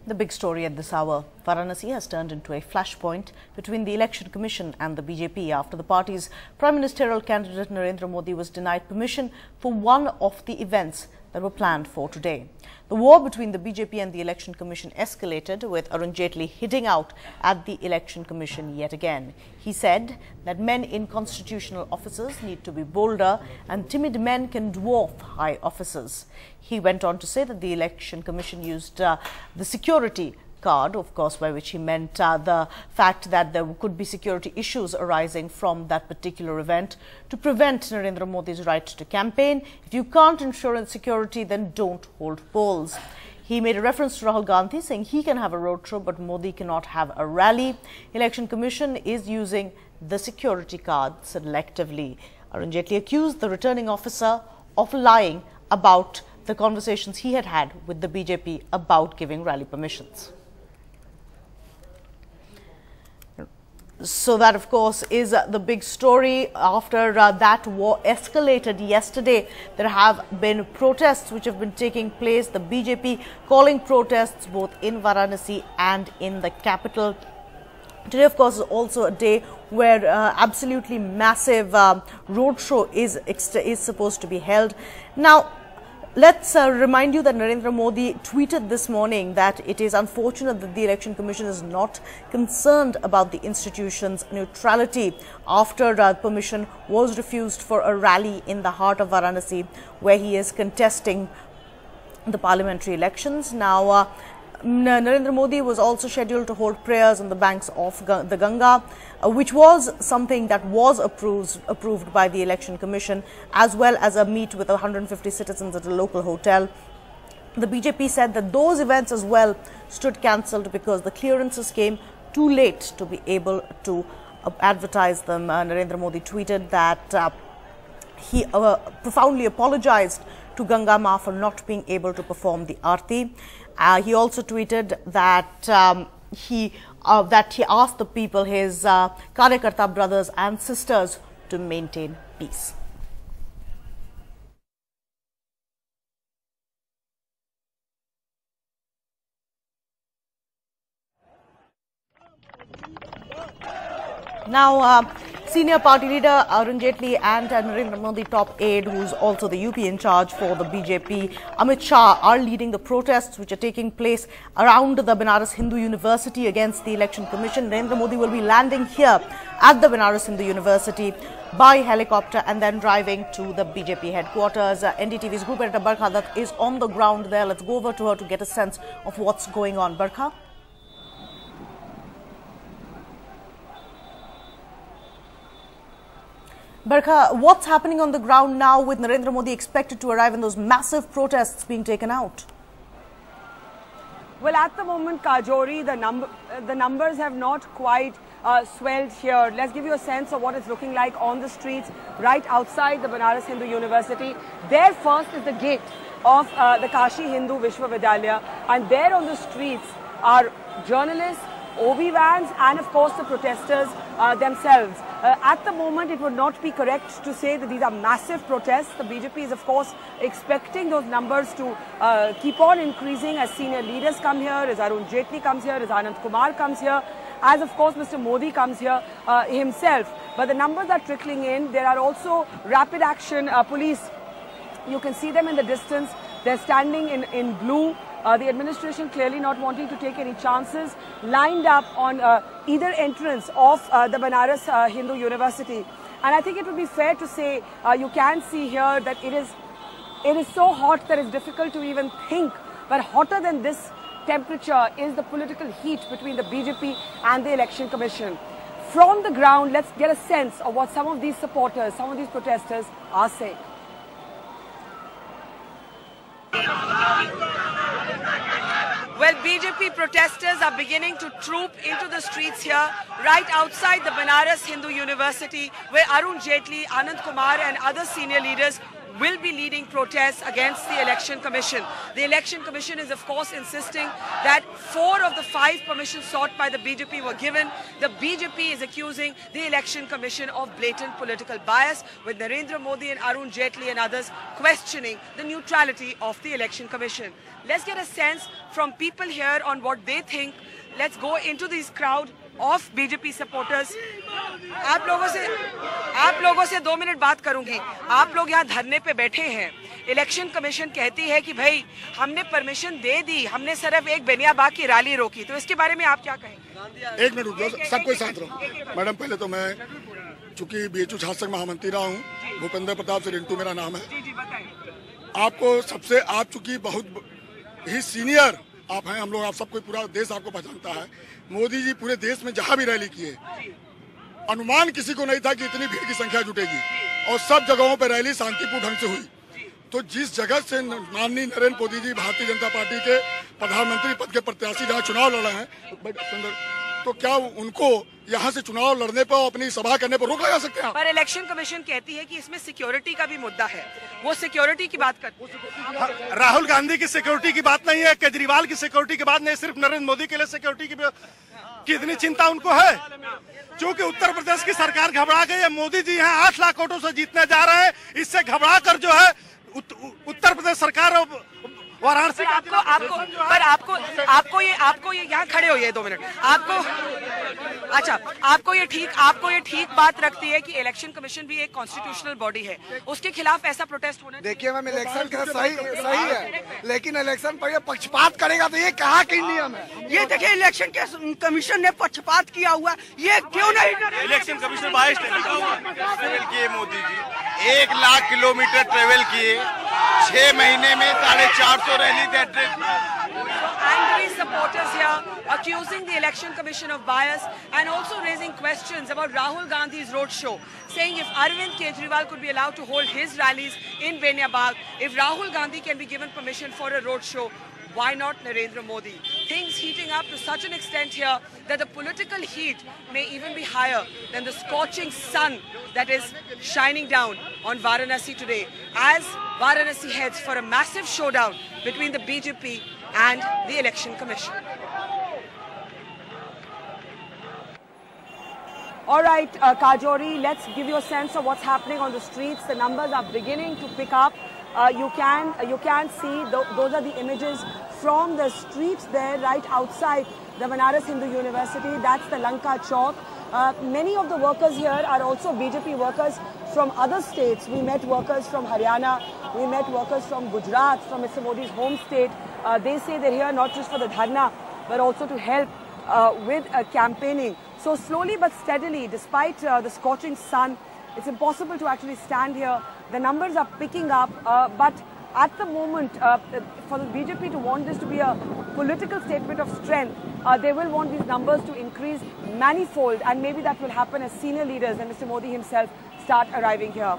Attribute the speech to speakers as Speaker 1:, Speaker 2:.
Speaker 1: The big story at this hour, Varanasi has turned into a flashpoint between the Election Commission and the BJP after the party's Prime Ministerial candidate Narendra Modi was denied permission for one of the events that were planned for today. The war between the BJP and the Election Commission escalated, with Arun Jaitley hitting out at the Election Commission yet again. He said that men in constitutional offices need to be bolder and timid men can dwarf high officers. He went on to say that the Election Commission used the security card, of course, by which he meant the fact that there could be security issues arising from that particular event, to prevent Narendra Modi's right to campaign. If you can't ensure security, then don't hold polls. He made a reference to Rahul Gandhi, saying he can have a road show, but Modi cannot have a rally. Election Commission is using the security card selectively. Arun Jaitley accused the returning officer of lying about the conversations he had with the BJP about giving rally permissions. So that, of course, is the big story. After that war escalated yesterday, there have been protests which have been taking place. The BJP calling protests both in Varanasi and in the capital. Today, of course, is also a day where absolutely massive roadshow is supposed to be held. Now, let's remind you that Narendra Modi tweeted this morning that it is unfortunate that the Election Commission is not concerned about the institution's neutrality after permission was refused for a rally in the heart of Varanasi, where he is contesting the parliamentary elections. Now, Narendra Modi was also scheduled to hold prayers on the banks of the Ganga, which was something that was approved by the Election Commission, as well as a meet with 150 citizens at a local hotel. The BJP said that those events as well stood cancelled because the clearances came too late to be able to advertise them. Narendra Modi tweeted that he profoundly apologized to Ganga Ma for not being able to perform the Aarti. He also tweeted that he asked the people, his Karyakarta brothers and sisters, to maintain peace. Now, senior party leader Arun Jaitley and Narendra Modi top aide, who is also the UP in charge for the BJP, Amit Shah, are leading the protests which are taking place around the Banaras Hindu University against the Election Commission. Narendra Modi will be landing here at the Banaras Hindu University by helicopter and then driving to the BJP headquarters. NDTV's group editor Barkha Dutt is on the ground there. Let's go over to her to get a sense of what's going on. Barkha? Barkha, what's happening on the ground now with Narendra Modi expected to arrive and those massive protests being taken out?
Speaker 2: Well, at the moment, Kajori, the numbers have not quite swelled here. Let's give you a sense of what it's looking like on the streets right outside the Banaras Hindu University. There first is the gate of the Kashi Hindu Vishwavidyalaya, and there on the streets are journalists, OB vans, and of course the protesters themselves. At the moment, it would not be correct to say that these are massive protests. The BJP is, of course, expecting those numbers to keep on increasing as senior leaders come here, as Arun Jaitley comes here, as Anand Kumar comes here, as, of course, Mr. Modi comes here himself. But the numbers are trickling in. There are also rapid action police. You can see them in the distance. They're standing in blue. The administration clearly not wanting to take any chances, lined up on either entrance of the Banaras Hindu University. And I think it would be fair to say, you can see here that it is so hot that it's difficult to even think. But hotter than this temperature is the political heat between the BJP and the Election Commission. From the ground, let's get a sense of what some of these supporters, some of these protesters are saying. Well, BJP protesters are beginning to troop into the streets here, right outside the Banaras Hindu University, where Arun Jaitley, Anand Kumar and other senior leaders will be leading protests against the Election Commission. The Election Commission is, of course, insisting that 4 of the 5 permissions sought by the BJP were given. The BJP is accusing the Election Commission of blatant political bias, with Narendra Modi and Arun Jaitley and others questioning the neutrality of the Election Commission. Let's get a sense from people here on what they think. Let's go into this crowd of BJP supporters. आप लोगों से 2 minute बात करूंगी. आप लोग यहाँ धरने पे बैठे हैं. इलेक्शन कमीशन कहती है कि भाई हमने परमिशन दे दी, हमने सिर्फ एक बेनियाबाग की रैली रोकी. तो इसके बारे में आप क्या कहेंगे?
Speaker 3: 1 मिनट रुक जाओ, सब कोई शांत रहो. मैडम, पहले तो मैं चूंकि बीएचयू छात्र संघ महामंत्री रहा हूँ, भूपेंद्र प्रताप से रिंटू मेरा नाम है. आपको सबसे, आप चूंकि बहुत ही सीनियर आप हैं, हम लोग, आप सबको, पूरा देश आपको पहचानता है. मोदी जी पूरे देश में जहां भी रैली किए, अनुमान किसी को नहीं था कि इतनी भीड़ की संख्या जुटेगी, और सब जगहों पर रैली शांतिपूर्ण ढंग से हुई. तो जिस जगह से माननीय नरेंद्र मोदी जी भारतीय जनता पार्टी के प्रधानमंत्री पद के प्रत्याशी जहाँ चुनाव लड़ रहे हैं, तो क्या उनको यहाँ से चुनाव लड़ने पर, अपनी सभा करने पर रोक लगा सकते हैं?
Speaker 2: पर इलेक्शन कमीशन कहती है कि इसमें सिक्योरिटी का भी मुद्दा है. वो सिक्योरिटी की बात करती है.
Speaker 4: राहुल गांधी की सिक्योरिटी की बात नहीं है, केजरीवाल की सिक्योरिटी की बात नहीं, सिर्फ नरेंद्र मोदी के लिए सिक्योरिटी की इतनी चिंता उनको है. क्योंकि उत्तर प्रदेश की सरकार घबरा गई है. मोदी जी यहाँ 8 लाख वोटों से जीतने जा रहे हैं. इससे घबरा कर जो है उत्तर प्रदेश सरकार वाराणसी आपको ये यहाँ खड़े हो, ये 2 मिनट. आपको ये ठीक बात रखती है कि इलेक्शन कमीशन भी एक कॉन्स्टिट्यूशनल बॉडी है, उसके खिलाफ ऐसा प्रोटेस्ट होना.
Speaker 5: देखिए मैम, इलेक्शन का सही है, लेकिन इलेक्शन पर पक्षपात करेगा तो ये कहाँ की नियम है?
Speaker 6: ये देखिए, इलेक्शन के कमीशन ने पक्षपात किया हुआ, ये क्यों नहीं?
Speaker 4: इलेक्शन कमीशन बाइस ट्रेवल किए मोदी जी, 1 लाख किलोमीटर ट्रेवल किए, 6 महीने में 450 rally.
Speaker 2: Angry supporters here accusing the Election Commission of bias and also raising questions about Rahul Gandhi's roadshow, saying if Arvind Kejriwal could be allowed to hold his rallies in Benyabag, if Rahul Gandhi can be given permission for a roadshow, why not Narendra Modi? Things heating up to such an extent here that the political heat may even be higher than the scorching sun that is shining down on Varanasi today, as Varanasi heads for a massive showdown between the BJP and the Election Commission. All right, Kajori, let's give you a sense of what's happening on the streets. The numbers are beginning to pick up. You can see those are the images from the streets there right outside the Varanasi Hindu University. That's the Lanka Chowk. Many of the workers here are also BJP workers from other states. We met workers from Haryana, we met workers from Gujarat, from Mr. Modi's home state. They say they're here not just for the dharna, but also to help with campaigning. So slowly but steadily, despite the scorching sun, it's impossible to actually stand here. The numbers are picking up, but at the moment, for the BJP to want this to be a political statement of strength, they will want these numbers to increase manifold, and maybe that will happen as senior leaders and Mr. Modi himself start arriving here.